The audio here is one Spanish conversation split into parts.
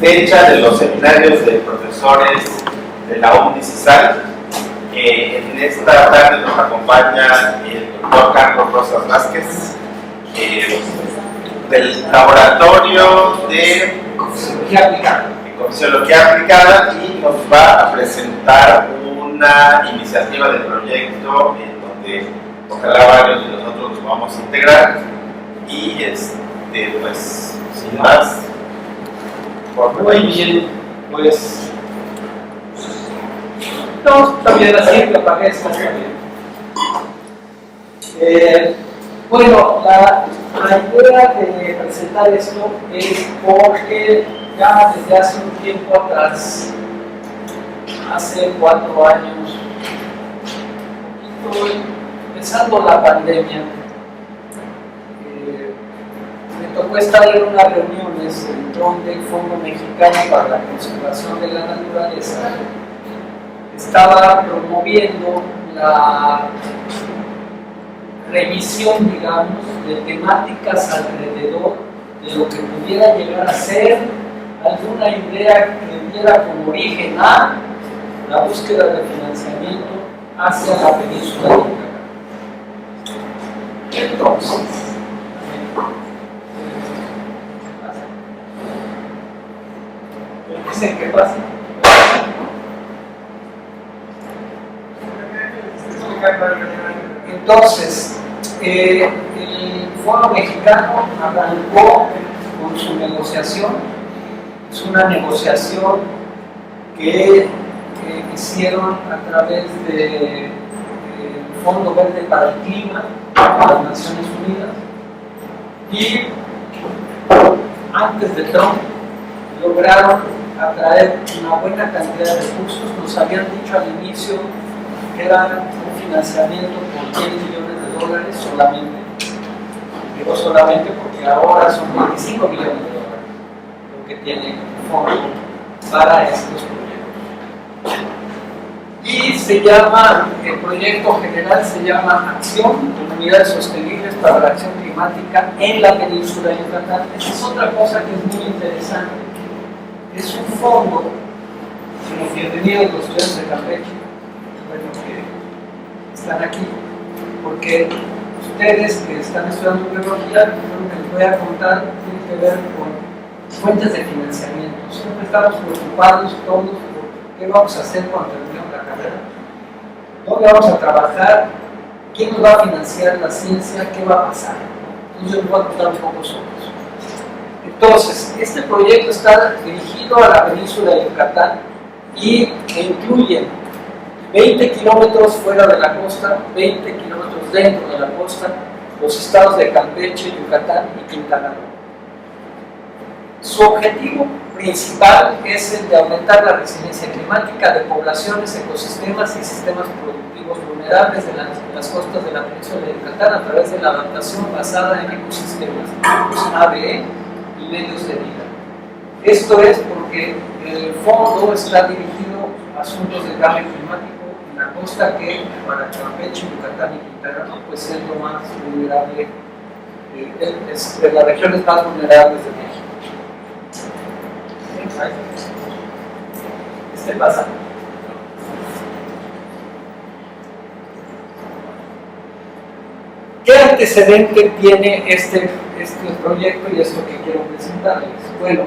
fecha de los seminarios de profesores de la UNICESAL. En esta tarde nos acompaña el doctor Carlos Rosas Vázquez, del laboratorio de Fisiología Aplicada, y nos va a presentar una iniciativa de proyecto en donde ojalá varios de nosotros nos vamos a integrar. Y pues sin más, muy bien, pues no, también así me parece también. Bueno, la idea de presentar esto es porque ya desde hace un tiempo atrás, hace 4 años, empezando la pandemia, me tocó estar en unas reuniones donde el Fondo Mexicano para la Conservación de la Naturaleza estaba promoviendo la revisión, digamos, de temáticas alrededor de lo que pudiera llegar a ser alguna idea que diera como origen a la búsqueda de financiamiento hacia la península de Yucatán. Entonces, ¿qué pasa? Entonces, el Fondo Mexicano arrancó con su negociación. Es una negociación que hicieron a través del Fondo Verde para el Clima de las Naciones Unidas, y antes de Trump lograron atraer una buena cantidad de recursos. Nos habían dicho al inicio que era un financiamiento por $10 millones solamente. Digo solamente porque ahora son $25 millones lo que tiene el fondo para estos proyectos. Y se llama, el proyecto general se llama Acción, Comunidades Sostenibles para la Acción Climática en la Península de Yucatán. Esa es otra cosa que es muy interesante. Es un fondo, bienvenidos los estudiantes de Campeche, bueno, que están aquí, porque ustedes que están estudiando biología, lo que les voy a contar tiene que ver con fuentes de financiamiento. Siempre estamos preocupados todos por qué vamos a hacer cuando terminemos la carrera, dónde vamos a trabajar, quién nos va a financiar la ciencia, qué va a pasar. Entonces yo les voy a contar un poco sobre eso. Entonces, este proyecto está dirigido a la península de Yucatán y incluye 20 kilómetros fuera de la costa, 20 kilómetros dentro de la costa, los estados de Campeche, Yucatán y Quintana Roo. Su objetivo principal es el de aumentar la resiliencia climática de poblaciones, ecosistemas y sistemas productivos vulnerables de las costas de la península de Yucatán a través de la adaptación basada en ecosistemas, ABE y medios de vida. Esto es porque el fondo está dirigido a asuntos de cambio climático en la costa, que para Campeche, Yucatán y Quintana Roo pues es lo más vulnerable, es de las regiones más vulnerables de México. Pasa. ¿Qué antecedente tiene este proyecto y esto que quiero presentarles? Bueno,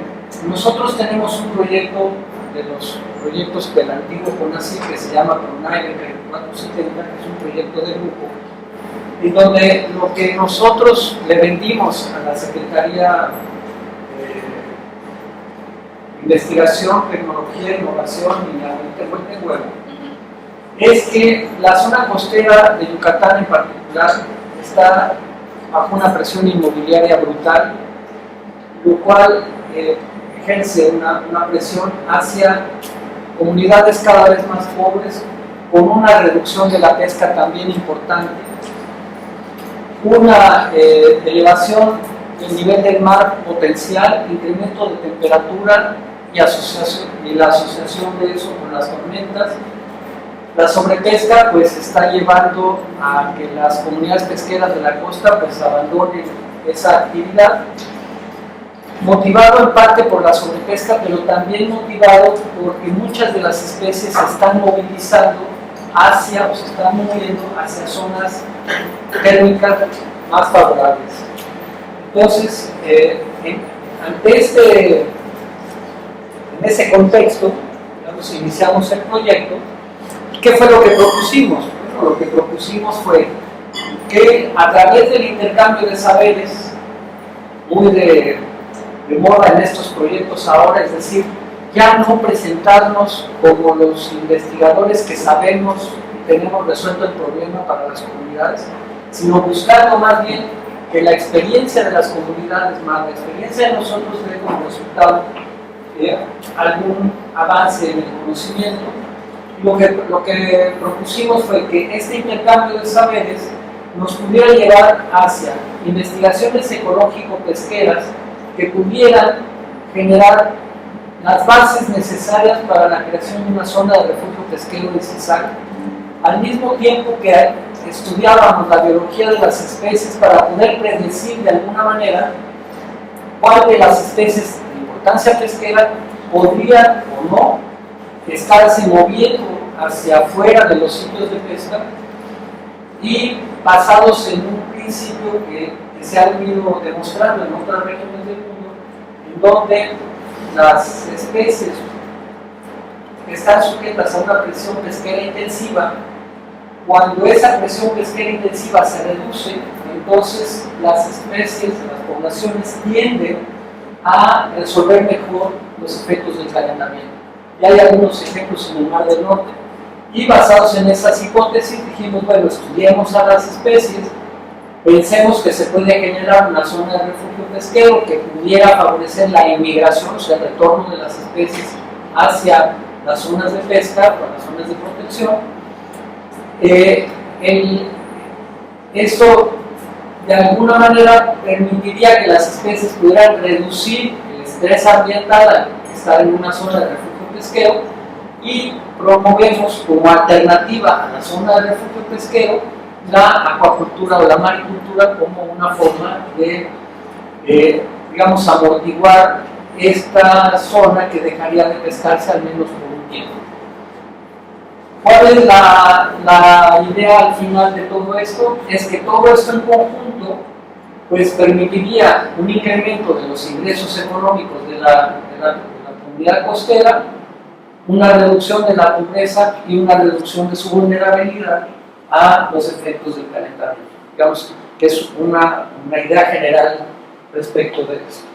nosotros tenemos un proyecto de los proyectos del antiguo CONACYT que se llama PRONAIRE 470, que es un proyecto de grupo, y donde lo que nosotros le vendimos a la Secretaría Investigación, Tecnología, Innovación y la es que la zona costera de Yucatán en particular está bajo una presión inmobiliaria brutal, lo cual ejerce una presión hacia comunidades cada vez más pobres, con una reducción de la pesca también importante, una elevación del nivel del mar potencial, incremento de temperatura y la asociación de eso con las tormentas. La sobrepesca pues está llevando a que las comunidades pesqueras de la costa pues abandonen esa actividad, motivado en parte por la sobrepesca, pero también motivado porque muchas de las especies se están movilizando hacia, o se están moviendo hacia zonas térmicas más favorables. Entonces, en ese contexto, digamos, iniciamos el proyecto. ¿Qué fue lo que propusimos? Bueno, lo que propusimos fue que a través del intercambio de saberes, muy de moda en estos proyectos ahora, es decir, ya no presentarnos como los investigadores que sabemos y tenemos resuelto el problema para las comunidades, sino buscando más bien que la experiencia de las comunidades, más la experiencia de nosotros, dé como resultado algún avance en el conocimiento. Lo que propusimos fue que este intercambio de saberes nos pudiera llevar hacia investigaciones ecológico-pesqueras que pudieran generar las bases necesarias para la creación de una zona de refugio pesquero de Cisal, al mismo tiempo que estudiábamos la biología de las especies para poder predecir de alguna manera cuál de las especies de importancia pesquera podría o no estarse moviendo hacia afuera de los sitios de pesca, y basados en un principio que se ha venido demostrando en otras regiones del mundo, en donde las especies están sujetas a una presión pesquera intensiva. Cuando esa presión pesquera intensiva se reduce, entonces las especies, las poblaciones tienden a resolver mejor los efectos del calentamiento. Ya hay algunos ejemplos en el Mar del Norte. Y basados en esas hipótesis dijimos, bueno, estudiemos a las especies, pensemos que se puede generar una zona de refugio pesquero que pudiera favorecer la inmigración, o sea, el retorno de las especies hacia las zonas de pesca o las zonas de protección. Esto de alguna manera permitiría que las especies pudieran reducir el estrés ambiental al estar en una zona de refugio pesquero, y promovemos como alternativa a la zona de refugio pesquero la acuacultura o la maricultura como una forma de, digamos, amortiguar esta zona que dejaría de pescarse al menos por un tiempo. ¿Cuál es la idea al final de todo esto? Es que todo esto en conjunto pues permitiría un incremento de los ingresos económicos de la comunidad costera, una reducción de la pobreza y una reducción de su vulnerabilidad a los efectos del calentamiento. Digamos que es una idea general respecto de esto,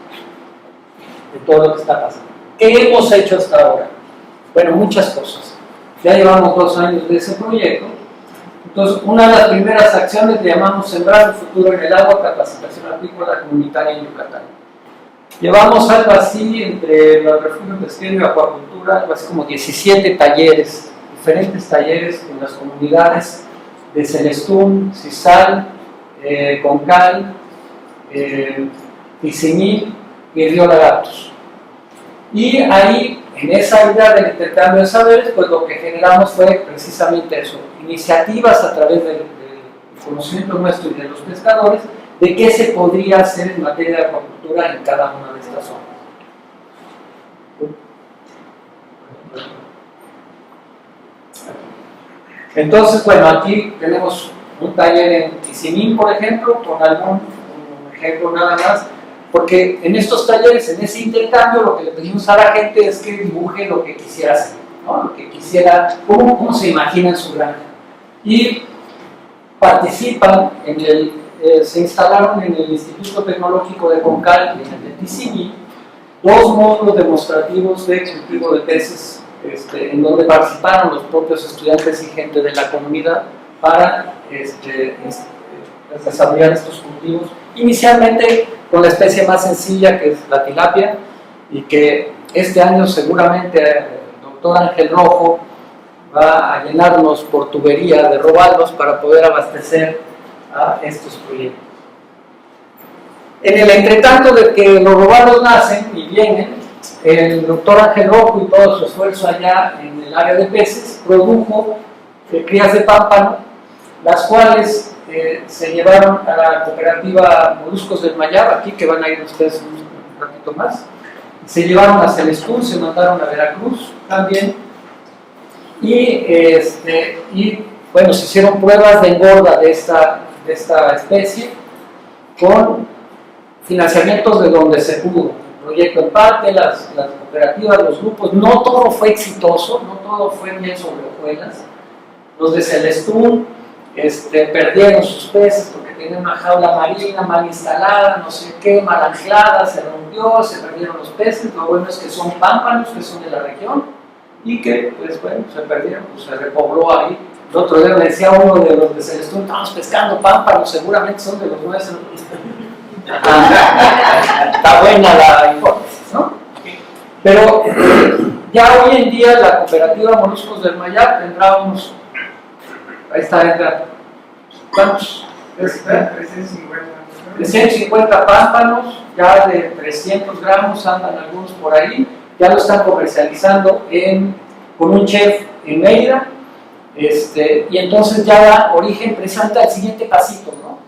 de todo lo que está pasando. ¿Qué hemos hecho hasta ahora? Bueno, muchas cosas. Ya llevamos 2 años de ese proyecto. Entonces, una de las primeras acciones le llamamos Sembrar el futuro en el agua, capacitación apícola comunitaria en Yucatán. Llevamos algo así entre el refugio pesquero y acuacultura, algo así como 17 talleres, diferentes talleres con las comunidades de Celestún, Cisal, Concal, Tizimí y Río Lagartos. Y ahí, en esa idea del intercambio de saberes, pues lo que generamos fue precisamente eso, iniciativas a través del conocimiento nuestro y de los pescadores, de qué se podría hacer en materia de acuacultura en cada una de estas zonas. Entonces, bueno, aquí tenemos un taller en Tizimín, por ejemplo, con un ejemplo nada más, porque en estos talleres, en ese intercambio, lo que le pedimos a la gente es que dibuje lo que quisiera hacer, ¿no? Lo que quisiera, cómo se imagina en su granja. Y participan se instalaron en el Instituto Tecnológico de Concal y en el de Tizimí 2 módulos demostrativos de cultivo de peces, en donde participaron los propios estudiantes y gente de la comunidad para desarrollar estos cultivos, inicialmente con la especie más sencilla, que es la tilapia, y que este año seguramente el doctor Ángel Rojo va a llenarnos por tubería de robalos para poder abastecer a estos proyectos. En el entretanto de que los robalos nacen y vienen, el doctor Ángel Rojo y todo su esfuerzo allá en el área de peces produjo crías de pámpano, las cuales se llevaron a la cooperativa Moluscos del Mayab, aquí que van a ir ustedes ratito más. Se llevaron a Celestún, se mandaron a Veracruz también. Y bueno, se hicieron pruebas de engorda de esta especie con financiamientos de donde se pudo. El proyecto Empate, las cooperativas, los grupos, no todo fue exitoso, no todo fue bien sobre hojuelas. Los de Celestún perdieron sus peces porque tenían una jaula marina mal instalada, no sé qué, mal anclada, se rompió, se perdieron los peces. Lo bueno es que son pámpanos, que son de la región, y que, pues bueno, se perdieron, pues se repobló ahí. El otro día me decía uno de los de Celestún, estamos pescando pámpanos, seguramente son de los nuestros. Está buena la hipótesis, ¿no? Pero ya hoy en día la cooperativa Moluscos del Mayab tendrá unos, ahí está Edgar, ¿cuántos? 350 pámpanos, ya de 300 gramos andan algunos por ahí, ya lo están comercializando con un chef en Mérida, y entonces ya da origen precisamente al siguiente pasito, ¿no?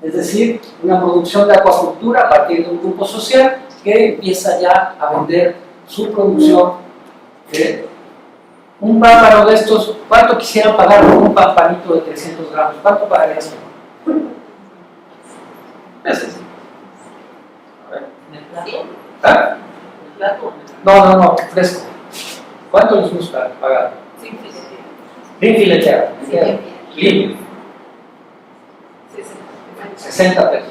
Es decir, una producción de acuacultura a partir de un grupo social que empieza ya a vender su producción. Un pámpano de estos, ¿cuánto quisieran pagar por un pampanito de 300 gramos? ¿Cuánto pagarías? Meses. ¿Ah? No, fresco. ¿Cuánto les gusta pagar? Sin filetear. Limpio. 60 pesos.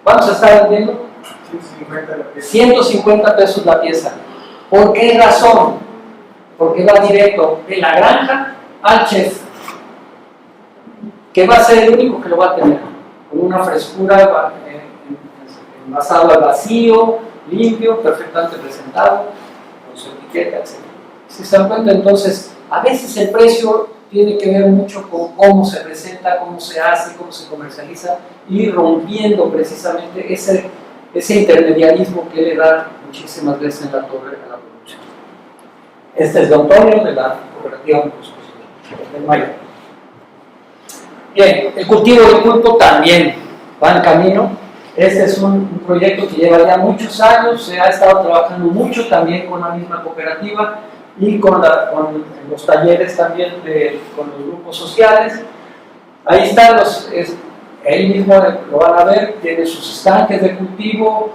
¿Cuánto se está vendiendo? 150 pesos la pieza. ¿Por qué razón? Porque va directo de la granja al chef, que va a ser el único que lo va a tener, con una frescura, envasado al vacío, limpio, perfectamente presentado, con su etiqueta, etc. Si se dan cuenta, entonces, a veces el precio tiene que ver mucho con cómo se presenta, cómo se hace, cómo se comercializa, y rompiendo precisamente ese intermediarismo que le da muchísimas veces en la torre a la producción. Este es de Antonio, de la cooperativa Moluscos del Mayab. Bien, el cultivo del pulpo también va en camino. Este es un proyecto que lleva ya muchos años, se ha estado trabajando mucho también con la misma cooperativa y con los talleres también con los grupos sociales. Ahí están ahí mismo lo van a ver, tiene sus estanques de cultivo.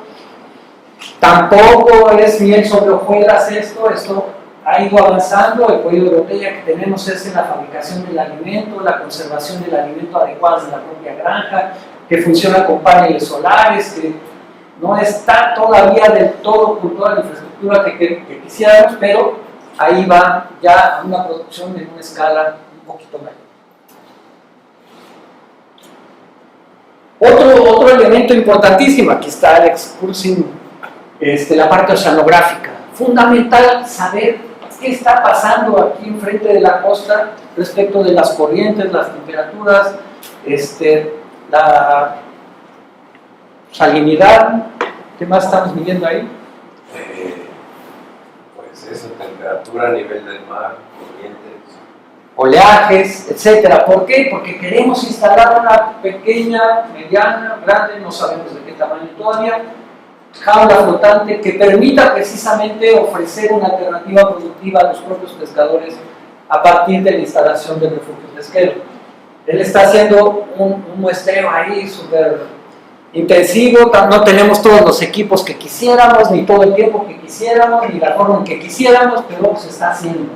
Tampoco es bien sobre hojuelas esto ha ido avanzando. El cuello de botella que tenemos es en la fabricación del alimento, la conservación del alimento adecuado en la propia granja, que funciona con paneles solares, que no está todavía del todo con toda la infraestructura que quisiéramos, pero ahí va ya a una producción en una escala un poquito mayor. Otro elemento importantísimo, aquí está Alex Kurzin, la parte oceanográfica. Fundamental saber qué está pasando aquí enfrente de la costa respecto de las corrientes, las temperaturas, la salinidad. ¿Qué más estamos midiendo ahí? Pues eso, temperatura, nivel del mar, corrientes, oleajes, etcétera. ¿Por qué? Porque queremos instalar una pequeña, mediana, grande, no sabemos de qué tamaño todavía, jaula flotante que permita precisamente ofrecer una alternativa productiva a los propios pescadores a partir de la instalación del refugio pesquero. Él está haciendo un muestreo ahí súper intensivo, no tenemos todos los equipos que quisiéramos, ni todo el tiempo que quisiéramos, ni la forma en que quisiéramos, pero se está haciendo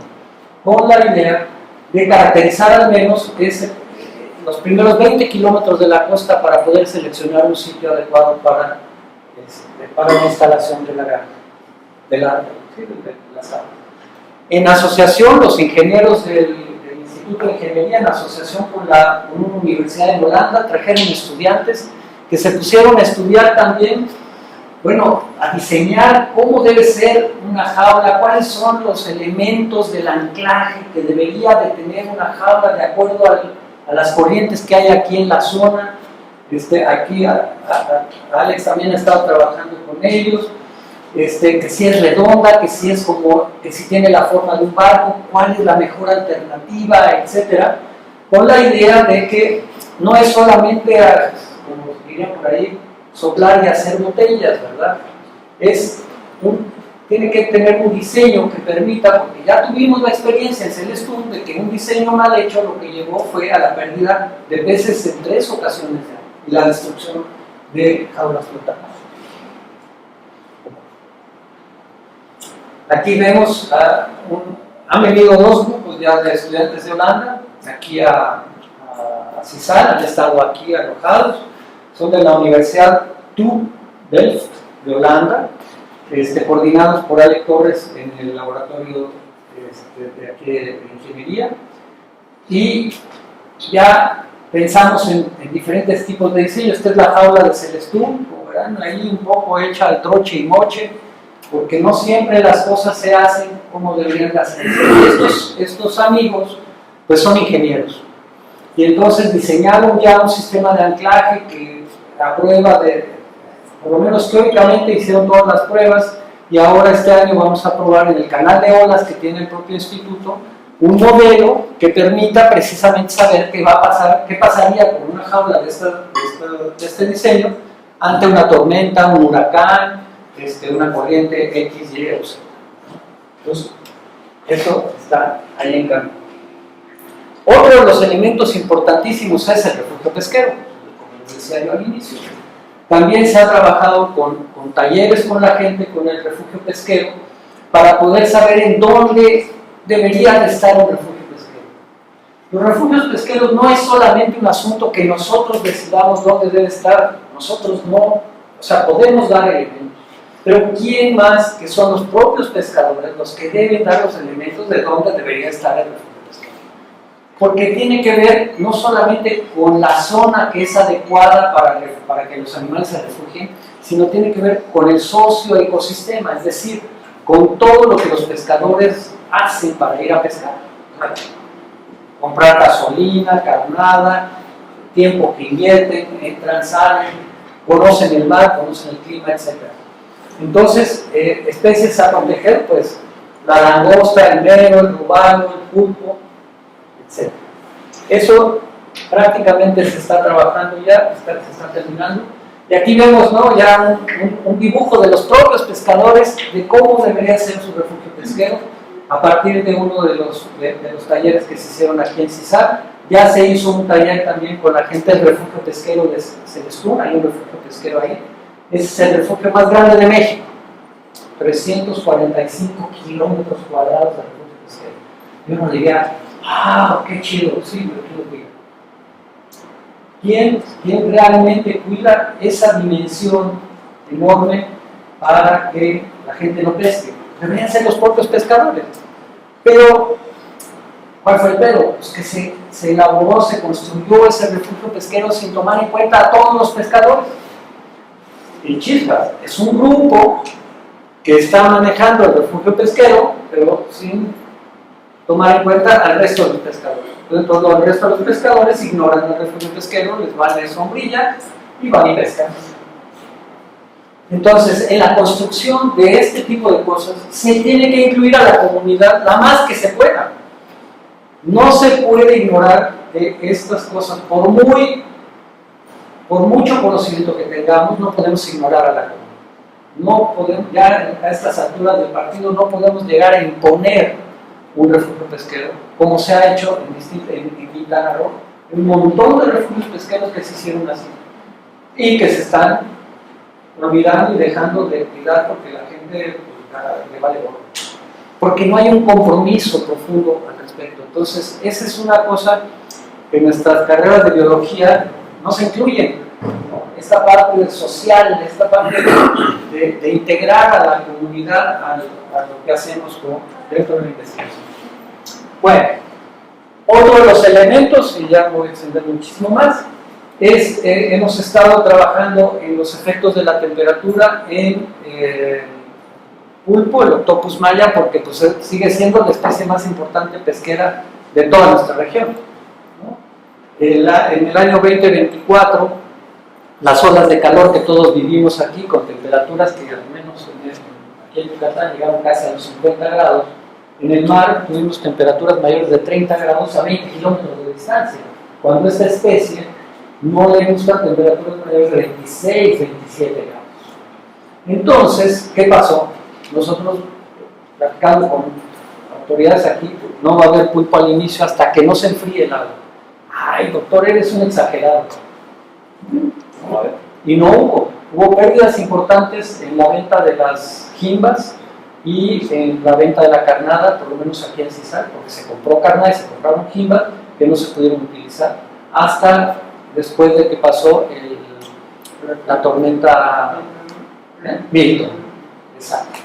con la idea de caracterizar al menos los primeros 20 kilómetros de la costa para poder seleccionar un sitio adecuado para la instalación de la granja, de la sala. En asociación, los ingenieros del Instituto de Ingeniería, en asociación con una universidad en Holanda, trajeron estudiantes que se pusieron a estudiar también, a diseñar cómo debe ser una jaula, cuáles son los elementos del anclaje que debería de tener una jaula de acuerdo a las corrientes que hay aquí en la zona. Aquí Alex también ha estado trabajando con ellos, que si es redonda, que si tiene la forma de un barco, cuál es la mejor alternativa, etcétera, con la idea de que no es solamente, como dirían por ahí, soplar y hacer botellas, ¿verdad? tiene que tener un diseño que permita, porque ya tuvimos la experiencia en Celestún de que un diseño mal hecho lo que llevó fue a la pérdida de peces en 3 ocasiones ya, y la destrucción de jaulas flotantes. Aquí vemos, han venido 2 grupos ya de estudiantes de Holanda, aquí a CISAL, han estado aquí alojados, son de la Universidad TU Delft de Holanda, coordinados por Alec Torres en el laboratorio de aquí de ingeniería, y ya pensamos en diferentes tipos de diseño. Esta es la jaula de Celestún, como verán, ahí un poco hecha al troche y moche, porque no siempre las cosas se hacen como deberían de hacerse. Estos amigos pues son ingenieros, y entonces diseñaron ya un sistema de anclaje que a prueba de, por lo menos teóricamente hicieron todas las pruebas, y ahora este año vamos a probar en el canal de olas que tiene el propio instituto un modelo que permita precisamente saber qué va a pasar, qué pasaría con una jaula de este diseño ante una tormenta, un huracán, una corriente X, Y o Z. Entonces, eso está ahí en camino. Otro de los elementos importantísimos es el refugio pesquero, como les decía yo al inicio. También se ha trabajado con talleres con la gente, con el refugio pesquero, para poder saber en dónde debería de estar un refugio pesquero. Los refugios pesqueros no es solamente un asunto que nosotros decidamos dónde debe estar, nosotros no, o sea, podemos dar elementos, pero ¿quién más que son los propios pescadores los que deben dar los elementos de dónde debería estar el refugio pesquero? Porque tiene que ver no solamente con la zona que es adecuada para que los animales se refugien, sino tiene que ver con el socioecosistema, es decir, con todo lo que los pescadores hacen para ir a pescar. Comprar gasolina, carnada, tiempo que invierten, entran, salen, conocen el mar, conocen el clima, etc. Entonces, especies a proteger, pues la langosta, el mero, el robalo, el pulpo, etc. Eso prácticamente se está trabajando ya, se está terminando. Y aquí vemos, ¿no?, ya un dibujo de los propios pescadores de cómo debería ser su refugio pesquero a partir de uno de los talleres que se hicieron aquí en CISAL. Ya se hizo un taller también con la gente del refugio pesquero de Celestún, hay un refugio pesquero ahí. Ese es el refugio más grande de México, 345 kilómetros cuadrados de refugio pesquero. Y uno diría, qué chido, sí, pero ¿quién lo cuida? ¿Quién realmente cuida esa dimensión enorme para que la gente no pesque? Deberían ser los propios pescadores. Pero, ¿cuál fue el pedo? Pues que se elaboró, se construyó ese refugio pesquero sin tomar en cuenta a todos los pescadores. Y chispas, es un grupo que está manejando el refugio pesquero, pero sin tomar en cuenta al resto de los pescadores. Entonces, el resto de los pescadores ignoran el refugio pesquero, les vale sombrilla y van y pescan. Entonces, en la construcción de este tipo de cosas, se tiene que incluir a la comunidad la más que se pueda. No se puede ignorar de estas cosas, por mucho conocimiento que tengamos, no podemos ignorar a la comunidad. No podemos, ya a estas alturas del partido, no podemos llegar a imponer un refugio pesquero, como se ha hecho en Quintana Roo, un montón de refugios pesqueros que se hicieron así, y que se están olvidando y dejando de cuidar porque la gente le vale gorro. Porque no hay un compromiso profundo al respecto. Entonces, esa es una cosa que en nuestras carreras de biología no se incluyen, ¿no? Esta parte social, esta parte de integrar a la comunidad a lo que hacemos dentro de la investigación. Bueno, otro de los elementos, y ya voy a extender muchísimo más, es hemos estado trabajando en los efectos de la temperatura en pulpo, el Octopus maya, porque pues, sigue siendo la especie más importante pesquera de toda nuestra región, ¿no? En el año 2024, las olas de calor que todos vivimos aquí, con temperaturas que al menos aquí en Yucatán llegaron casi a los 50 grados, en el mar tuvimos temperaturas mayores de 30 grados a 20 kilómetros de distancia, cuando esta especie no le gustan temperaturas mayores de 26, 27 grados. Entonces, ¿qué pasó? Nosotros, platicando con autoridades aquí, no va a haber pulpo al inicio hasta que no se enfríe el agua. Ay, doctor, eres un exagerado. Y no hubo pérdidas importantes en la venta de las jimbas y en la venta de la carnada, por lo menos aquí en Cisal, porque se compró carnada y se compraron jimbas que no se pudieron utilizar hasta después de que pasó la tormenta Milton, exacto,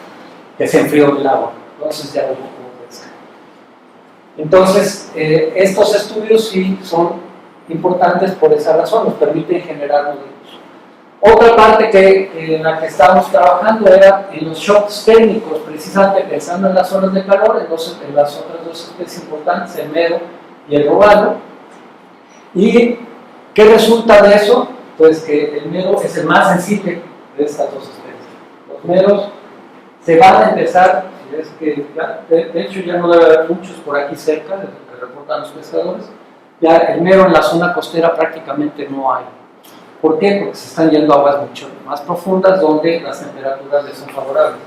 que se enfrió el agua, entonces ya no hubo pesca. Entonces, estos estudios sí son importantes por esa razón, nos permiten generar modelos. Otra parte en la que estábamos trabajando era en los shocks técnicos, precisamente pensando en las zonas de calor, en las otras dos especies importantes, el mero y el robalo. ¿Y qué resulta de eso? Pues que el mero es el más sensible de estas dos especies. Los meros se van a empezar, es que de hecho ya no debe haber muchos por aquí cerca, de lo que reportan los pescadores, ya el mero en la zona costera prácticamente no hay. ¿Por qué? Porque se están yendo a aguas mucho más profundas donde las temperaturas les son favorables.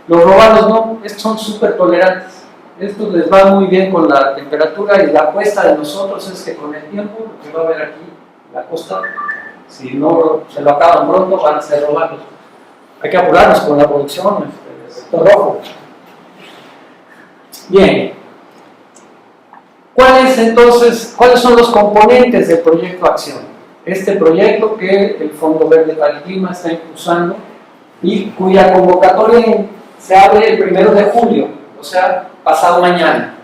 Los robalos no, estos son súper tolerantes. Estos les va muy bien con la temperatura y la apuesta de nosotros es que con el tiempo, lo que va a haber aquí, la costa, si no se lo acaban pronto, van a ser robalos. Hay que apurarnos con la producción del sector rojo. Bien. ¿Cuáles son los componentes del proyecto Acción? Este proyecto que el Fondo Verde para el Clima está impulsando y cuya convocatoria se abre el 1 de julio, o sea, pasado mañana.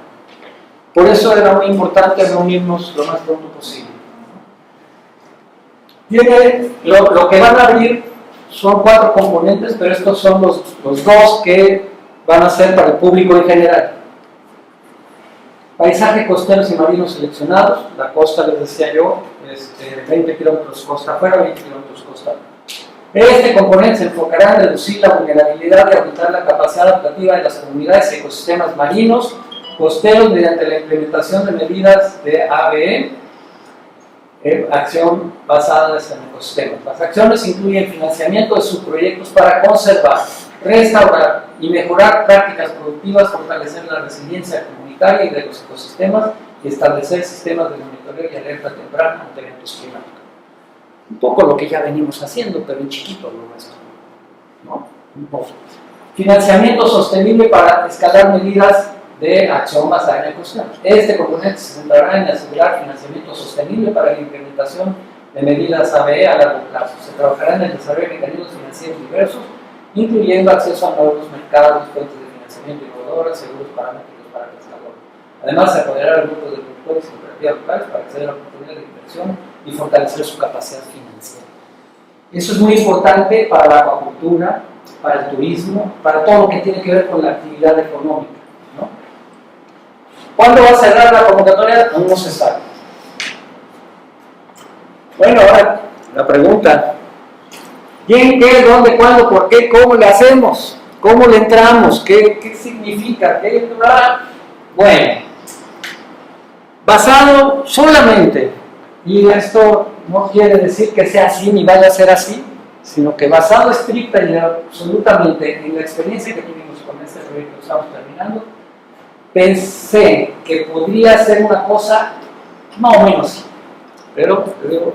Por eso era muy importante reunirnos lo más pronto posible. Lo que van a abrir son 4 componentes, pero estos son los 2 que van a ser para el público en general. Paisaje costeros y marinos seleccionados, la costa, les decía yo, 20 kilómetros costa afuera, 20 kilómetros costa adentro. Este componente se enfocará en reducir la vulnerabilidad y aumentar la capacidad adaptativa de las comunidades y ecosistemas marinos costeros mediante la implementación de medidas de ABE, acción basada en ecosistemas. Las acciones incluyen financiamiento de subproyectos para conservar, restaurar y mejorar prácticas productivas, fortalecer la resiliencia comunitaria y de los ecosistemas y establecer sistemas de monitoreo y alerta temprana ante eventos climáticos. Un poco lo que ya venimos haciendo, pero en chiquito lo nuestro, ¿no? Un poco. Financiamiento sostenible para escalar medidas de acción basada en ecosistemas. Este componente se centrará en asegurar financiamiento sostenible para la implementación de medidas ABE a largo plazo. Se trabajará en el desarrollo de mecanismos financieros diversos, incluyendo acceso a nuevos mercados, fuentes de financiamiento innovadoras, seguros paramétricos para el pescador. Además, se apoderará al grupo de productores y cooperativas locales para acceder a oportunidades de inversión y fortalecer su capacidad financiera. Eso es muy importante para la acuacultura, para el turismo, para todo lo que tiene que ver con la actividad económica, ¿no? ¿Cuándo va a cerrar la convocatoria? No se sabe. Bueno, ahora la pregunta: ¿quién, qué, dónde, cuándo, por qué, cómo le hacemos? ¿Cómo le entramos? ¿Qué significa? ¿Qué? Bueno, basado solamente, y esto no quiere decir que sea así ni vaya a ser así, sino que basado estricta y absolutamente en la experiencia que tuvimos con este proyecto que estamos terminando, pensé que podría ser una cosa más o menos así, pero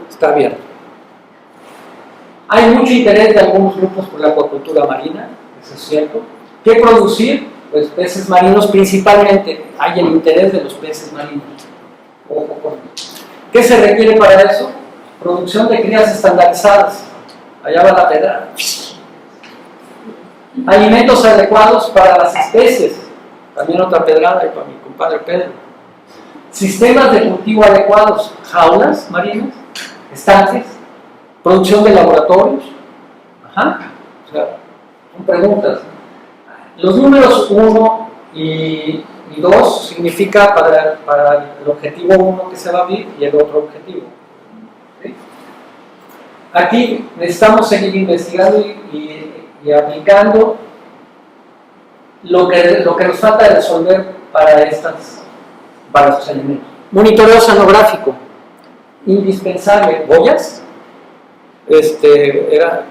está abierto. Hay mucho interés de algunos grupos por la acuacultura marina, eso es cierto. ¿Qué producir? Pues peces marinos principalmente. Hay el interés de los peces marinos. Ojo con eso. ¿Qué se requiere para eso? Producción de crías estandarizadas. Allá va la pedrada. Alimentos adecuados para las especies. También otra pedrada y para mi compadre Pedro. Sistemas de cultivo adecuados. Jaulas marinas, estanques, producción de laboratorios. Ajá. O sea, son preguntas. Los números 1 y 2 significa para el objetivo 1 que se va a abrir y el otro objetivo. ¿Sí? Aquí necesitamos seguir investigando y aplicando lo que nos falta de resolver para estos elementos. Monitoreo oceanográfico, indispensable. Boyas, era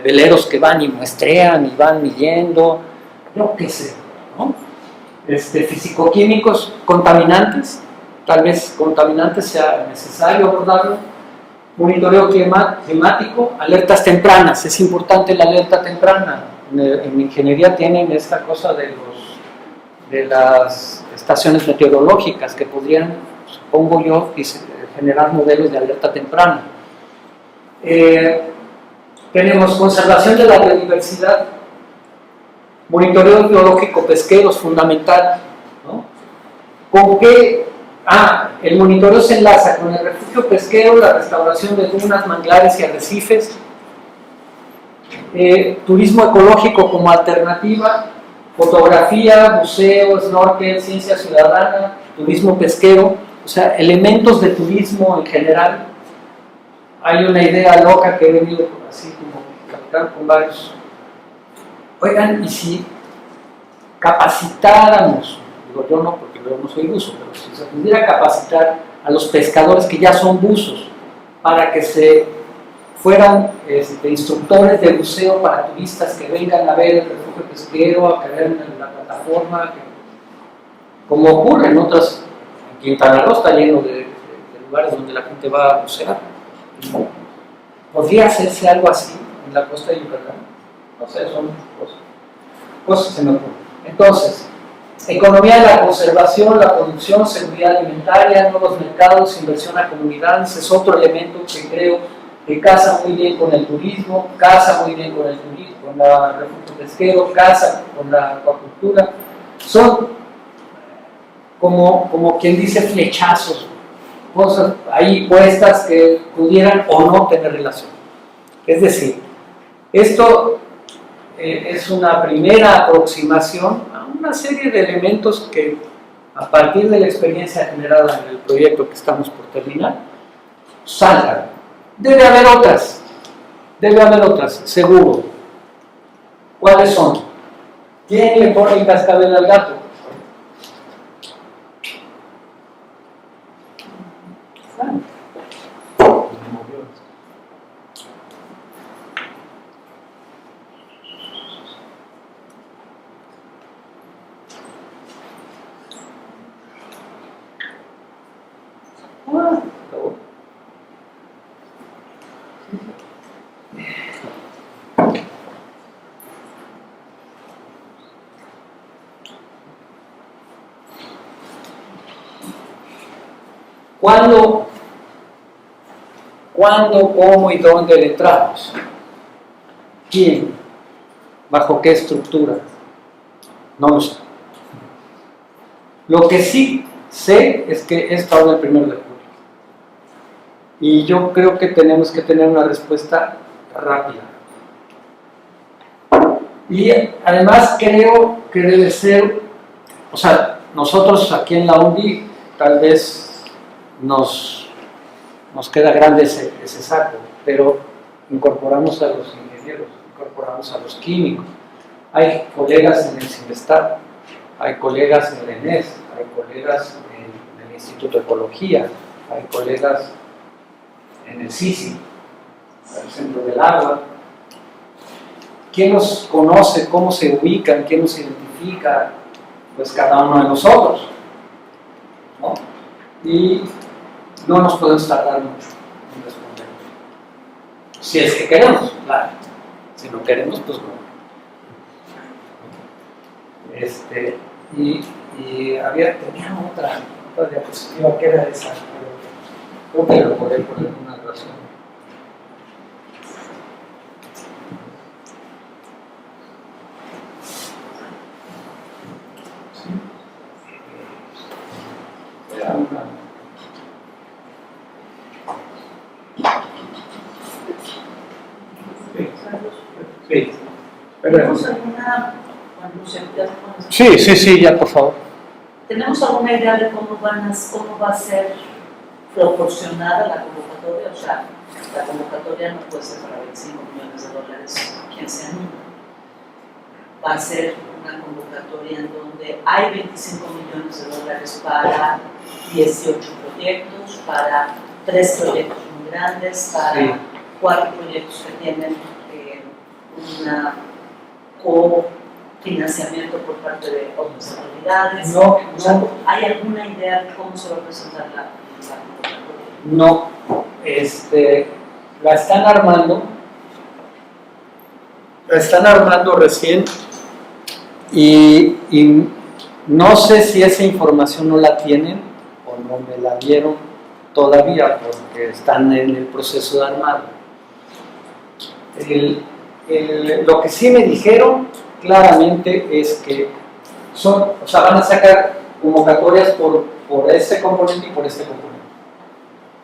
veleros que van y muestrean y van midiendo, yo qué sé, ¿no? Físico-químicos, contaminantes, tal vez contaminantes sea necesario abordarlo, monitoreo climático, alertas tempranas, es importante la alerta temprana. En ingeniería tienen esta cosa de las estaciones meteorológicas que podrían, supongo yo, generar modelos de alerta temprana. Tenemos conservación de la biodiversidad, monitoreo biológico pesquero es fundamental, ¿no? ¿Con qué? El monitoreo se enlaza con el refugio pesquero, la restauración de dunas, manglares y arrecifes, turismo ecológico como alternativa, fotografía, buceo, snorkel, ciencia ciudadana, turismo pesquero, o sea, elementos de turismo en general. Hay una idea loca que he venido así como captar con varios. Oigan, y si capacitáramos, digo yo no porque yo no soy buzo, pero si se pudiera capacitar a los pescadores que ya son buzos para que se fueran instructores de buceo para turistas que vengan a ver el refugio pesquero, a caer en la plataforma, como ocurre en otras, en Quintana Roo está lleno de lugares donde la gente va a bucear. ¿Podría hacerse algo así en la costa de Yucatán? No sé, son cosas que se me ocurren. Entonces, economía de la conservación, la producción, seguridad alimentaria, nuevos mercados, inversión a comunidades, es otro elemento que creo que casa muy bien con el turismo, casa muy bien con el turismo, con el refugio pesquero, casa con la acuacultura. Son como quien dice flechazos, cosas ahí puestas que pudieran o no tener relación. Es decir, esto es una primera aproximación a una serie de elementos que a partir de la experiencia generada en el proyecto que estamos por terminar, salgan. Debe haber otras, seguro. ¿Cuáles son? ¿Quién le pone el cascabel al gato? ¿Cuándo, cómo y dónde le entramos? ¿Quién? ¿Bajo qué estructura? No lo sé. Lo que sí sé es que he estado el 1 de julio. Y yo creo que tenemos que tener una respuesta rápida. Y además creo que debe ser, o sea, nosotros aquí en la UNDI tal vez nos queda grande ese saco, pero incorporamos a los ingenieros, incorporamos a los químicos. Hay colegas en el CIMESTAT, hay colegas en el ENES, hay colegas en el Instituto de Ecología, hay colegas en el CICI, el Centro del Agua. ¿Quién nos conoce? ¿Cómo se ubican? ¿Quién nos identifica? Pues cada uno de nosotros, ¿no? Y no nos podemos tardar mucho en responder. Si es que queremos, claro. Si no queremos, pues no. Tenía otra diapositiva que era esa, pero creo que lo podré por alguna razón. Sí. ¿Tenemos alguna Sí, ya por favor. ¿Tenemos alguna idea de cómo va a ser proporcionada la convocatoria? O sea, la convocatoria no puede ser para 25 millones de dólares, quien sea número. Va a ser una convocatoria en donde hay 25 millones de dólares para 18 proyectos, para 3 proyectos muy grandes para Sí. 4 proyectos que tienen una cofinanciamiento por parte de otras autoridades. No, O sea, no. ¿hay alguna idea de cómo se va a presentar la convocatoria? No, la están armando recién y no sé si esa información no la tienen o no me la dieron todavía porque están en el proceso de armado. Lo que sí me dijeron claramente es que van a sacar convocatorias por este componente y por este componente.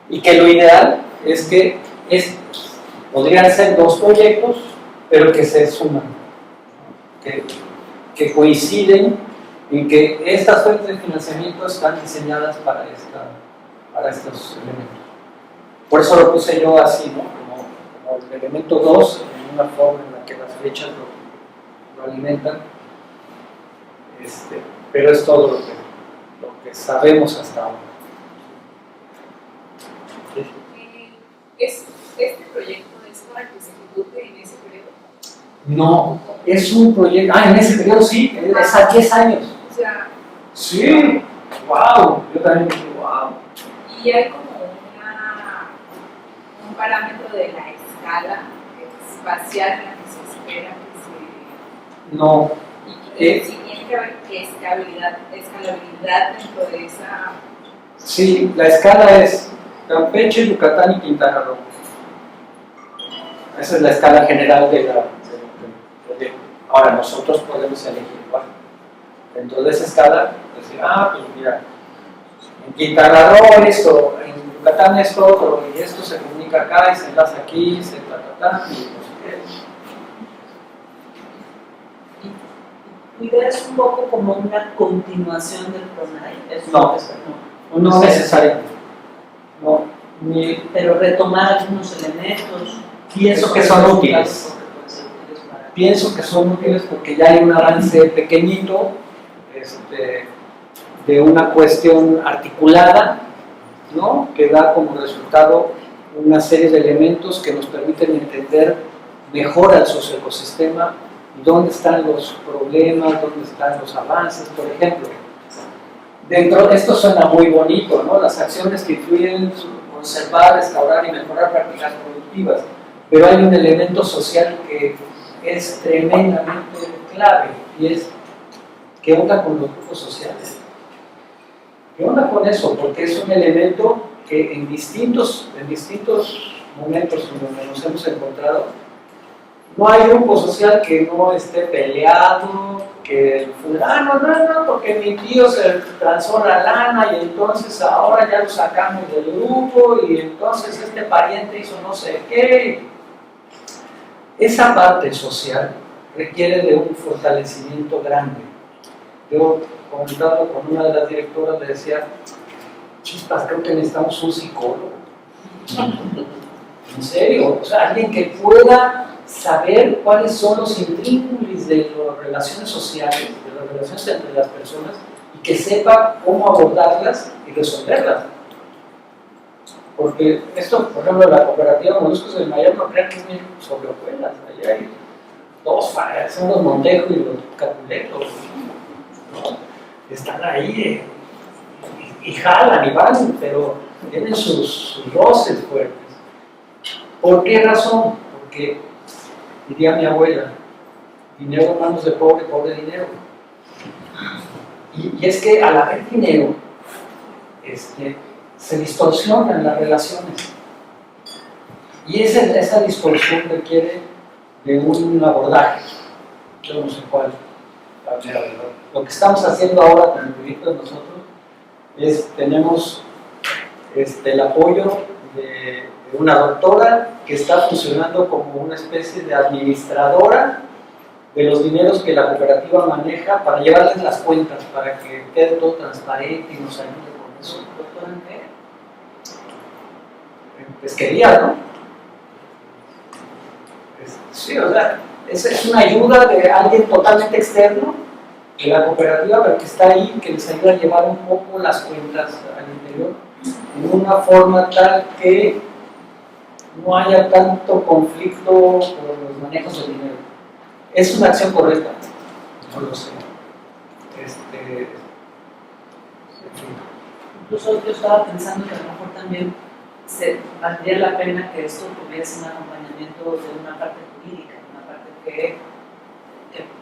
Y que lo ideal es que podrían ser 2 proyectos, pero que se suman, que coinciden en que estas fuentes de financiamiento están diseñadas para estos elementos. Por eso lo puse yo así, ¿no? Como el elemento 2, en una forma en la que las flechas lo alimentan. Pero es todo lo que sabemos hasta ahora. ¿Este proyecto es para que se ejecute en ese periodo? No, es un proyecto. En ese periodo sí, es a 10 años. O sea, Sí, wow, yo también dije, wow. y hay como un parámetro de la escala espacial en la que se espera que se... No, Y si tiene que haber escalabilidad dentro de esa... sí, la escala es Campeche, Yucatán y Quintana Roo. Esa es la escala general del proyecto. Ahora, nosotros podemos elegir cuál. Dentro de esa escala, decir, pues mira, en Quintana Roo esto, en Yucatán esto otro, y esto se comunica acá y se enlaza aquí, se y no sé qué. ¿Tu idea es un poco como una continuación del PRONAI? No. No necesariamente. No, Pero retomar algunos elementos. Pienso que son útiles. Pienso que son útiles porque ya hay un avance pequeñito de una cuestión articulada, ¿no? Que da como resultado una serie de elementos que nos permiten entender mejor al socioecosistema, dónde están los problemas, dónde están los avances. Por ejemplo, dentro de esto suena muy bonito, ¿no? Las acciones que influyen en conservar, restaurar y mejorar prácticas productivas, pero hay un elemento social que es tremendamente clave y es ¿qué onda con los grupos sociales? ¿Qué onda con eso? Porque es un elemento que en distintos momentos en donde nos hemos encontrado, no hay grupo social que no esté peleado, que el fulano, no, porque mi tío se transó la lana y entonces ahora ya lo sacamos del grupo y entonces este pariente hizo no sé qué. Esa parte social requiere de un fortalecimiento grande. Yo, comentando con una de las directoras, le decía, chispas, creo que necesitamos un psicólogo. En serio, o sea, alguien que pueda saber cuáles son los intríngulis de las relaciones sociales, de las relaciones entre las personas, y que sepa cómo abordarlas y resolverlas. Porque esto, por ejemplo, la cooperativa Moluscos del Mayor no crean que es bien sobre hojuelas. Allá hay 2 faras, son los Montejo y los Capuletos, ¿no? Están ahí y jalan y van, pero tienen sus roces fuertes. ¿Por qué razón? Porque, diría mi abuela, dinero en manos de pobre, pobre dinero. Y es que al haber dinero, se distorsionan las relaciones. Y esa distorsión requiere de un abordaje. Yo no sé cuál. Lo que estamos haciendo ahora con el proyecto de nosotros es, tenemos el apoyo de una doctora que está funcionando como una especie de administradora de los dineros que la cooperativa maneja para llevarles las cuentas, para que quede todo transparente y nos ayude con eso. ¿Doctora en qué? En pesquería, ¿no? Sí, o sea, es una ayuda de alguien totalmente externo de la cooperativa, pero que está ahí, que les ayuda a llevar un poco las cuentas al interior, en una forma tal que no haya tanto conflicto por los manejos de dinero. ¿Es una acción correcta? No lo sé. En fin. Incluso yo estaba pensando que a lo mejor también valdría la pena que esto tuviese un acompañamiento de una parte jurídica, una parte que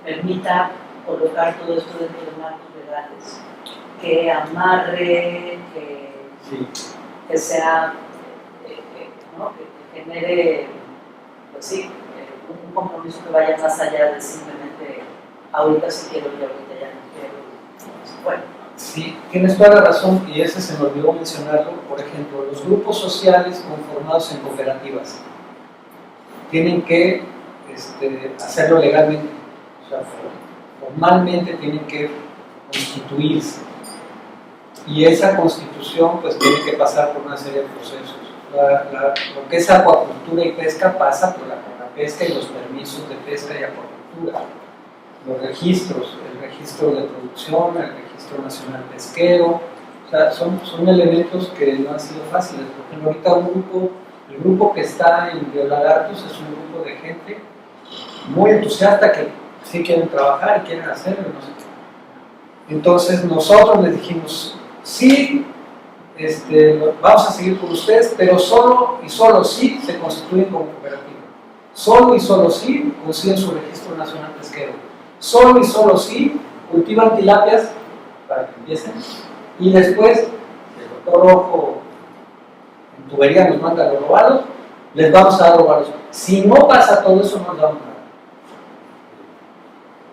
permita colocar todo esto dentro de marcos legales, que amarre, que sea, ¿no? que genere, pues sí, un compromiso que vaya más allá de simplemente ahorita sí quiero y ahorita ya no quiero. Bueno. Sí, tienes toda la razón y ese se me olvidó mencionarlo. Por ejemplo, los grupos sociales conformados en cooperativas tienen que hacerlo legalmente, o sea, formalmente tienen que constituirse y esa constitución pues tiene que pasar por una serie de procesos. Lo que es acuacultura y pesca pasa por la pesca y los permisos de pesca y acuacultura. Los registros, el registro de producción, el registro nacional pesquero, o sea, son elementos que no han sido fáciles. Por ejemplo, ahorita el grupo que está en Biolagartos es un grupo de gente muy entusiasta que sí quieren trabajar y quieren hacerlo, no sé qué. Entonces nosotros les dijimos, sí, vamos a seguir con ustedes, pero solo y solo sí se constituyen como cooperativa. Solo y solo sí consiguen su registro nacional pesquero. Solo y solo sí cultivan tilapias para que empiecen y después el doctor Rojo en tubería nos manda los robados, les vamos a dar robados. Si no pasa todo eso, no nos damos nada.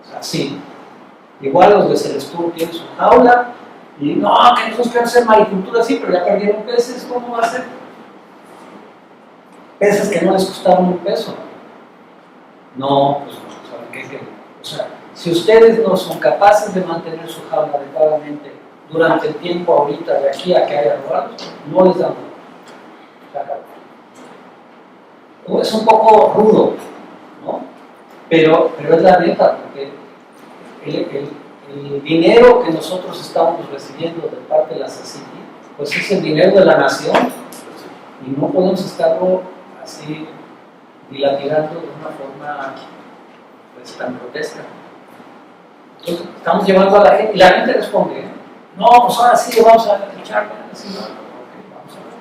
O sea, sí. Igual los de Celestún tienen su jaula y no, que nosotros queremos hacer maricultura, sí, pero ya perdieron peces, ¿cómo va a ser? Peces que no les costaron un peso. No, pues no, ¿saben qué? O sea, si ustedes no son capaces de mantener su jaula adecuadamente durante el tiempo ahorita de aquí a que haya robados, no les damos. Es un poco rudo, ¿no? Pero es la neta, porque el dinero que nosotros estamos recibiendo de parte de la SACITI, pues es el dinero de la nación y no podemos estarlo así dilapidando de una forma pues tan grotesca. Entonces, estamos llevando a la gente y la gente responde, ¿eh? No, pues ahora sí vamos a echar, así no, okay, vamos a ver.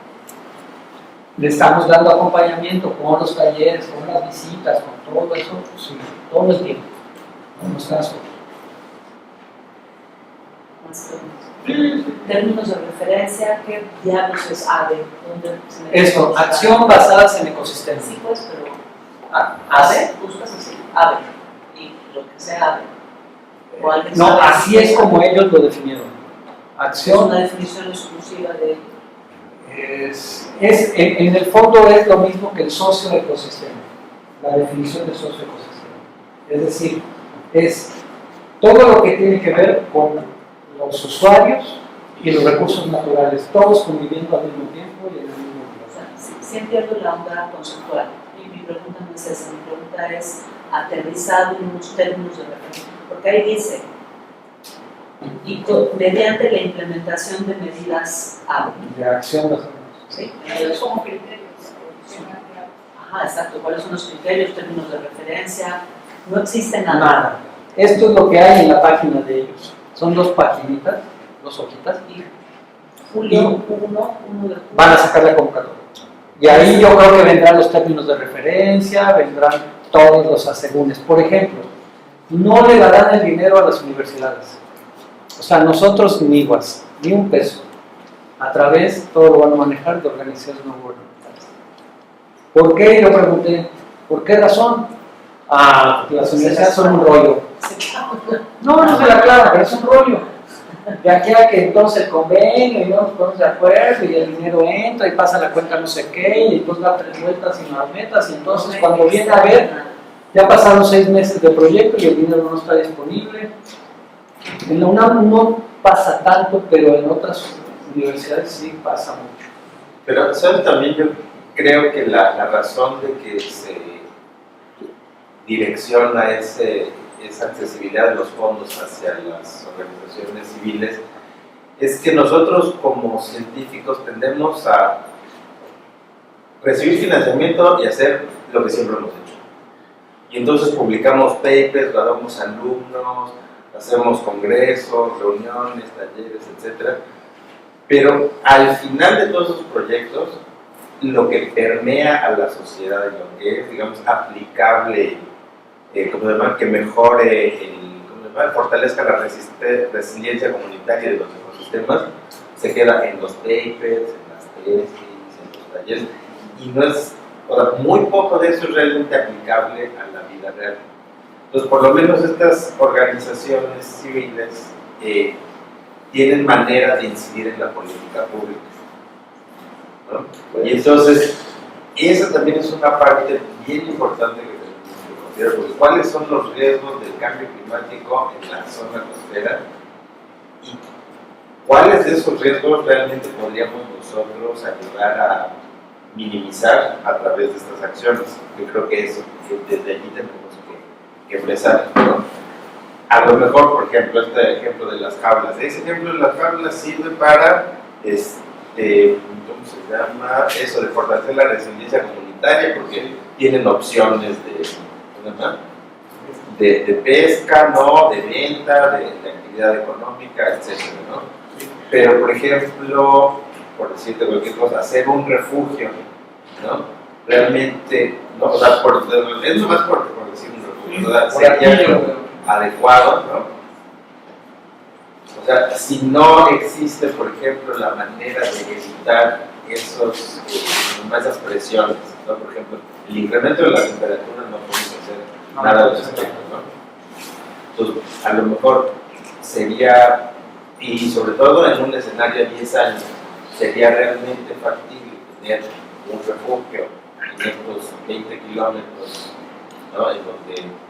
Le estamos dando acompañamiento con los talleres, con las visitas, con todo eso, pues, sí, todo el tiempo. No está solo. Términos de referencia, ¿qué diablos es AVE? Esto, acción basadas en ecosistemas. Sí, pues, pero AVE, buscas así, AVE, y lo que sea AVE. No, así es como ellos lo definieron. Acción. Es una definición exclusiva de. En el fondo es lo mismo que el socioecosistema, la definición de socioecosistema. Es decir, es todo lo que tiene que ver con los usuarios y los recursos naturales, todos conviviendo al mismo tiempo y en el mismo lugar. O sea, sí entiendo la onda conceptual. Y mi pregunta no es esa, mi pregunta es aterrizado en unos términos de referencia. Porque ahí dice, mediante la implementación de medidas AVE. De acción. ¿Sí? Como criterios. Ajá, exacto. ¿Cuáles son los criterios, términos de referencia? No existe nada. Nada. Esto es lo que hay en la página de ellos. Son dos paginitas, dos hojitas. Y julio 1 de van a sacar la convocatoria. Y ahí yo creo que vendrán los términos de referencia, vendrán todos los asegúnes. Por ejemplo, no le darán el dinero a las universidades. O sea, nosotros ni iguas, ni un peso. A través, todo lo van a manejar de organizaciones no gubernamentales. ¿Por qué? Yo pregunté, ¿por qué razón? Ah, porque las universidades son un rollo. No se la aclara, pero es un rollo. De aquí a que entonces el convenio y no nos ponemos de acuerdo y el dinero entra y pasa la cuenta no sé qué y entonces da 3 vueltas y no metas y entonces cuando viene a ver ya pasaron 6 meses de proyecto y el dinero no está disponible. En la UNAM no pasa tanto, pero en otras universidades sí pasa mucho. Pero, ¿sabes? También yo creo que la razón de que se direcciona esa accesibilidad de los fondos hacia las organizaciones civiles es que nosotros como científicos tendemos a recibir financiamiento y hacer lo que siempre hemos hecho. Y entonces publicamos papers, graduamos alumnos, hacemos congresos, reuniones, talleres, etc. Pero al final de todos esos proyectos, lo que permea a la sociedad y lo que es, digamos, aplicable, que mejore, fortalezca la resiliencia comunitaria de los ecosistemas, se queda en los papers, en las tesis, en los talleres, y no es, o sea, muy poco de eso es realmente aplicable a la vida real. Entonces, por lo menos estas organizaciones civiles tienen manera de incidir en la política pública, ¿no? Y entonces, esa también es una parte bien importante que tenemos que considerar, porque ¿cuáles son los riesgos del cambio climático en la zona costera? Y ¿cuáles de esos riesgos realmente podríamos nosotros ayudar a minimizar a través de estas acciones? Yo creo que eso, que desde allí tenemos que empezar, ¿no? A lo mejor, por ejemplo, este ejemplo de las jaulas. Ese ejemplo de las jaulas sirve para, ¿cómo se llama? Eso, de fortalecer la resiliencia comunitaria, porque tienen opciones de pesca, ¿no? De venta, de actividad económica, etc., ¿no? Pero, por ejemplo, por decirte cualquier cosa, hacer un refugio, ¿no? Realmente, no, o sea, es nomás por decir un refugio, ¿no? Sería adecuado, ¿no? O sea, si no existe, por ejemplo, la manera de evitar esas presiones, ¿no? Por ejemplo, el incremento de la temperatura no podemos hacer nada al respecto, ¿no? Entonces, a lo mejor sería, y sobre todo en un escenario de 10 años, sería realmente factible tener un refugio en estos 20 kilómetros, ¿no? En donde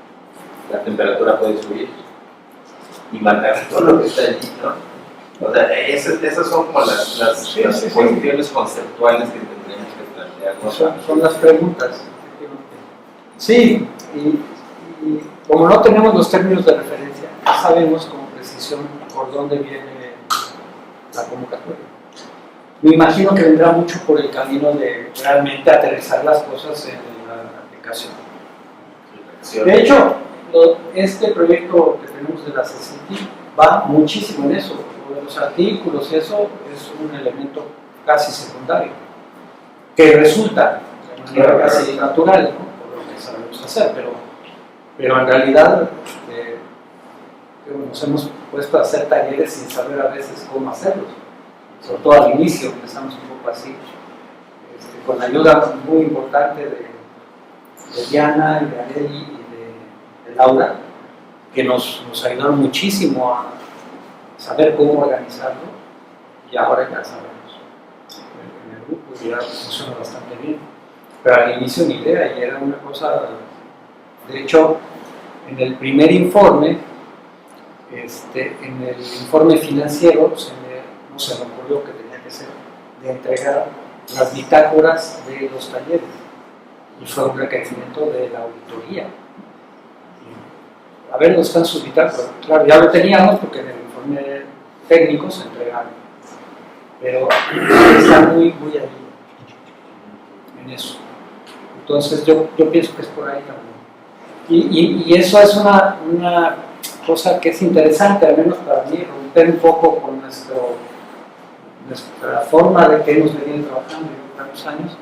la temperatura puede subir y matar todo lo que está allí, ¿no? O sea, esas son como las cuestiones conceptuales que tendríamos que plantear, ¿no? Son las preguntas. Sí, y como no tenemos los términos de referencia, no sabemos con precisión por dónde viene la convocatoria. Me imagino que vendrá mucho por el camino de realmente aterrizar las cosas en la aplicación. De hecho, este proyecto que tenemos de la CCT va muchísimo en eso. Lo de los artículos, eso es un elemento casi secundario, que resulta de manera casi natural, ¿no? Por lo que sabemos hacer, pero en realidad nos hemos puesto a hacer talleres sin saber a veces cómo hacerlos. Sobre todo al inicio empezamos un poco así, con la ayuda muy importante de Diana y de Areli y de Laura, que nos ayudaron muchísimo a saber cómo organizarlo, y ahora ya sabemos en el grupo ya funciona bastante bien, pero al inicio ni idea, y era una cosa. De hecho, en el primer informe, en el informe financiero no se me ocurrió que tenía que ser de entregar las bitácoras de los talleres, y fue un requerimiento de la auditoría. A ver, ¿dónde están sus bitácoras? Claro, ya lo teníamos porque en el informe técnico se entregaron, pero está muy ahí en eso. Entonces yo pienso que es por ahí también. Y eso es una cosa que es interesante, al menos para mí, romper un poco con nuestra forma de que hemos venido trabajando en tantos años,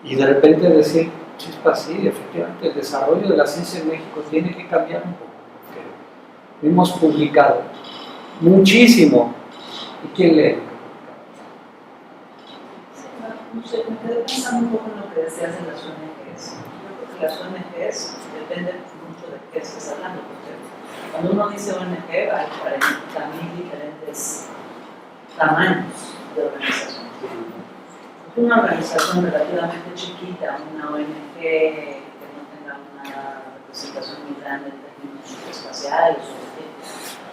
y de repente decir, chispa, sí, efectivamente, el desarrollo de la ciencia en México tiene que cambiar un poco, porque hemos publicado muchísimo. ¿Y quién lee? No sé, me quedé pensando un poco en lo que decías de las ONGs. Yo creo que las ONGs depende mucho de qué estés hablando, porque cuando uno dice ONG hay 40.000 diferentes tamaños de organización. Una organización relativamente chiquita, una ONG que no tenga una representación muy grande en términos espaciales,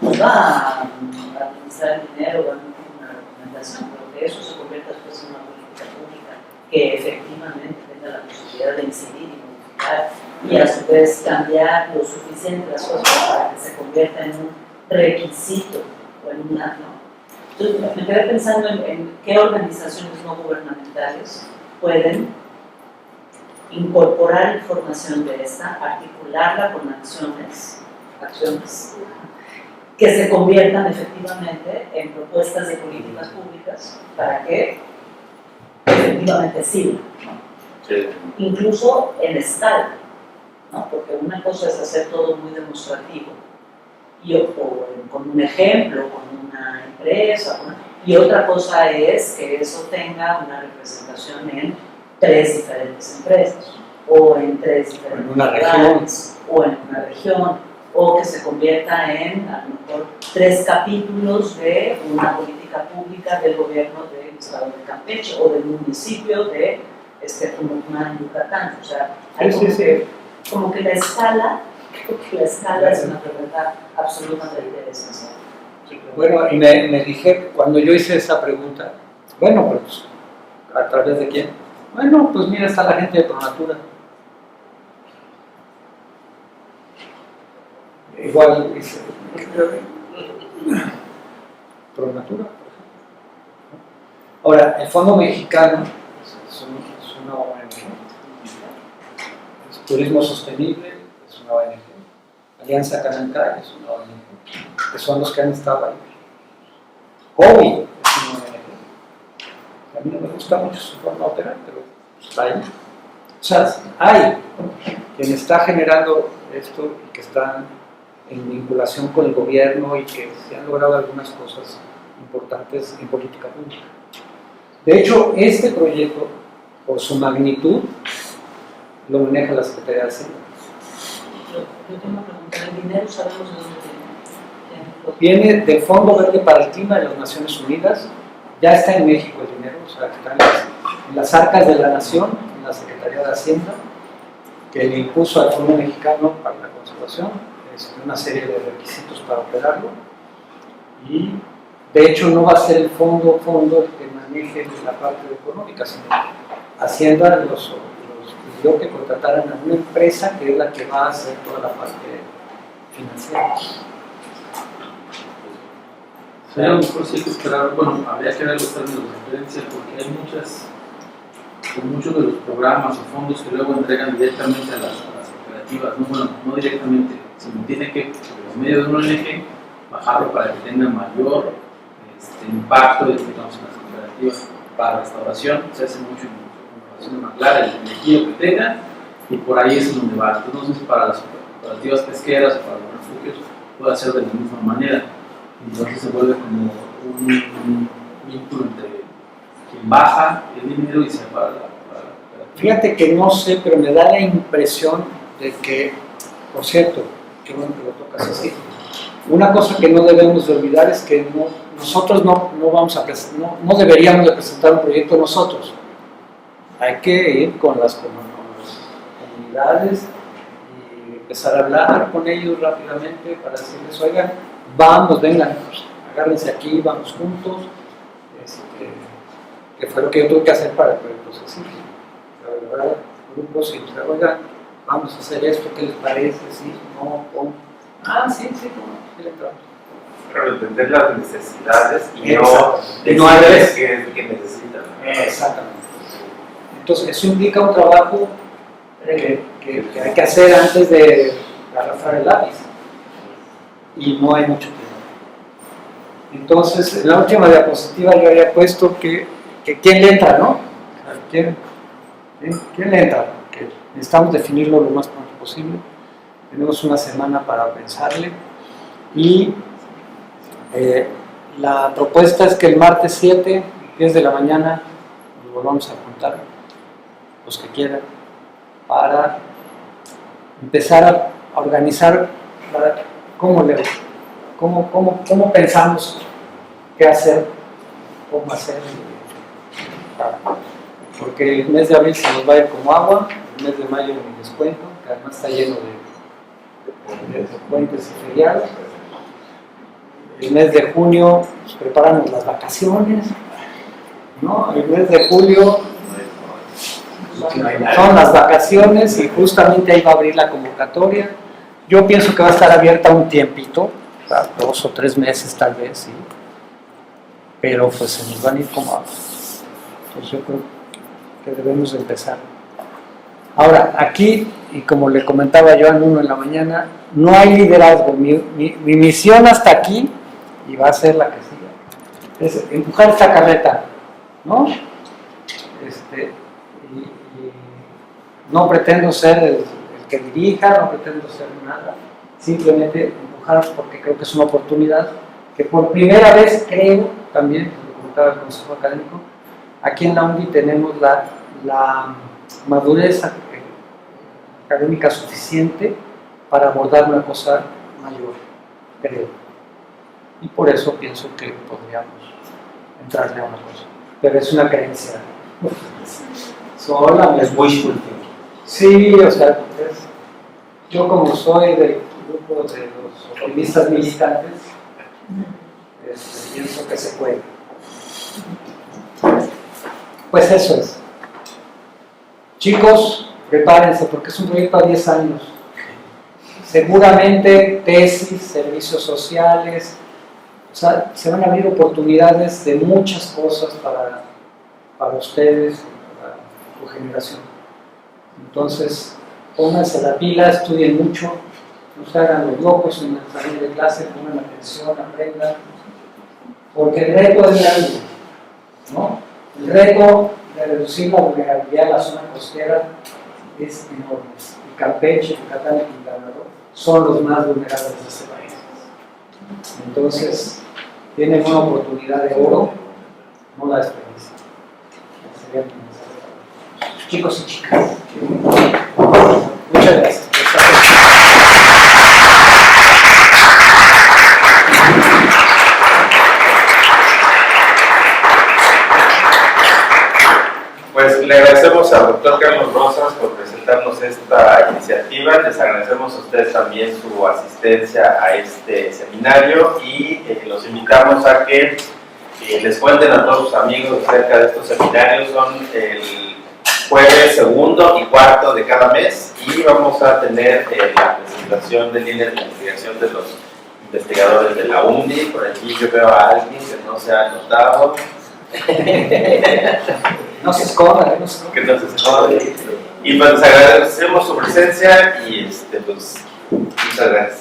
pues va a administrar el dinero o a emitir una recomendación, pero que eso se convierta después en una política pública que efectivamente tenga la posibilidad de incidir y modificar y a su vez cambiar lo suficiente las cosas para que se convierta en un requisito o en un acto. Entonces me quedé pensando en qué organizaciones no gubernamentales pueden incorporar información de esta, articularla con acciones que se conviertan efectivamente en propuestas de políticas públicas para que efectivamente sirvan, ¿no? Sí. Incluso en escala, ¿no? Porque una cosa es hacer todo muy demostrativo con un ejemplo, con una empresa, y otra cosa es que eso tenga una representación en 3 diferentes empresas o en 3 diferentes una ciudades, o en una región, o que se convierta en a lo mejor 3 capítulos de una política pública del gobierno del estado de Campeche o del municipio de Tonopuna en Yucatán. O sea, hay como que la escala, creo que la escala es una pregunta absolutamente esencial. Bueno, y me dije, cuando yo hice esa pregunta, bueno, pues, ¿a través de quién? Bueno, pues mira, está la gente de Pronatura. Igual dice Pronatura. Ahora, el Fondo Mexicano es una ONG, es Turismo Sostenible, es una ONG, Alianza Canancay es una ONG, que son los que han estado ahí. COVID es una ONG. A mí no me gusta mucho su forma de operar, pero está ahí. O sea, hay quien está generando esto y que están en vinculación con el gobierno y que se han logrado algunas cosas importantes en política pública. De hecho, este proyecto, por su magnitud, lo maneja la Secretaría de Hacienda. Yo tengo una pregunta, ¿el dinero sabemos de dónde viene? Viene del Fondo Verde para el Clima de las Naciones Unidas, ya está en México el dinero, o sea, está en las arcas de la Nación, en la Secretaría de Hacienda, que le impuso al Fondo Mexicano para la Conservación una serie de requisitos para operarlo, y de hecho no va a ser el fondo el que maneje la parte económica, sino Hacienda los pidió que contrataran a una empresa que es la que va a hacer toda la parte financiera. Sí, a lo mejor sí hay que esperar, bueno, habría que ver los términos de referencia porque hay muchos de los programas o fondos que luego entregan directamente a las cooperativas, no, bueno, no directamente, sino tiene que, por medio de un ONG, bajarlo para que tenga mayor impacto, digamos, en las cooperativas para restauración. Se hace mucho en relación más clara, el ejido que tenga, y por ahí es donde va. Entonces, no sé si para las cooperativas pesqueras o para los refugios puede ser de la misma manera. Entonces se vuelve como un vínculo entre quien baja el dinero y se va a la cooperativa. Fíjate que no sé, pero me da la impresión de que, por cierto, qué bueno que lo tocas así, una cosa que no debemos de olvidar es que nosotros no deberíamos de presentar un proyecto nosotros. Hay que ir con las comunidades y empezar a hablar con ellos rápidamente para decirles, oigan, vamos, vengan, pues, agárrense aquí, vamos juntos, que fue lo que yo tuve que hacer para el proyecto Cecilia. La verdad, grupos y pues, oigan, vamos a hacer esto, ¿qué les parece? Sí, no, ¿cómo? Ah, sí, le entramos. Pero entender las necesidades y Exacto. no decirles qué necesitan. Exactamente. Entonces, eso indica un trabajo que hay que hacer antes de arrastrar el lápiz. Y no hay mucho tiempo. Entonces, en la última diapositiva yo había puesto que quién le entra, ¿no? ¿Quién le entra? Que necesitamos definirlo lo más pronto posible. Tenemos una semana para pensarle. Y la propuesta es que el martes 7, 10 de la mañana, nos volvamos a juntar, los que quieran, para empezar a organizar cómo pensamos qué hacer, cómo hacer. Porque el mes de abril se nos va a ir como agua, el mes de mayo ni les cuento, que además está lleno de puentes y feriados. El mes de junio pues, preparamos las vacaciones, ¿no? El mes de julio son las vacaciones y justamente ahí va a abrir la convocatoria. Yo pienso que va a estar abierta un tiempito, o sea, 2 o 3 meses tal vez, ¿sí? Pero pues se nos van a ir como agua. Entonces yo creo que debemos empezar Ahora, aquí, y como le comentaba yo a Nuno en la mañana, no hay liderazgo. Mi misión hasta aquí, y va a ser la que siga, es empujar esta carreta, ¿no? Y no pretendo ser el que dirija, no pretendo ser nada, simplemente empujar porque creo que es una oportunidad que por primera vez creo, también, como comentaba el Consejo Académico, aquí en la UNDI tenemos la madurez académica suficiente para abordar una cosa mayor, creo. Y por eso pienso que podríamos entrarle a una cosa. Pero es una creencia. Sola. Es wishful thinking. Sí, o sea, yo como soy del grupo de los optimistas militantes, pienso que se puede. Pues eso es. Chicos, prepárense porque es un proyecto a 10 años. Seguramente tesis, servicios sociales, o sea, se van a abrir oportunidades de muchas cosas para ustedes, para tu generación. Entonces, pónganse la pila, estudien mucho, no se hagan los locos en el salón de clase, pongan atención, aprendan, porque el reto es grande, ¿no? El reto de reducir la vulnerabilidad de la zona costera es enorme. Y Campeche, Yucatán y Quintana Roo son los más vulnerables de este país. Entonces, tienen una oportunidad de oro, no la desperdicien. Chicos y chicas, muchas gracias. Pues le agradecemos al doctor Carlos Rosas por presentarnos esta iniciativa, les agradecemos a ustedes también su asistencia a este seminario y los invitamos a que les cuenten a todos sus amigos acerca de estos seminarios. Son el jueves 2 y 4 de cada mes y vamos a tener la presentación de líneas de investigación de los investigadores de la UNDI. Por aquí yo veo a alguien que no se ha anotado. No se esconda, no se esconda. Que no se esconde. Y pues les agradecemos su presencia y pues muchas gracias.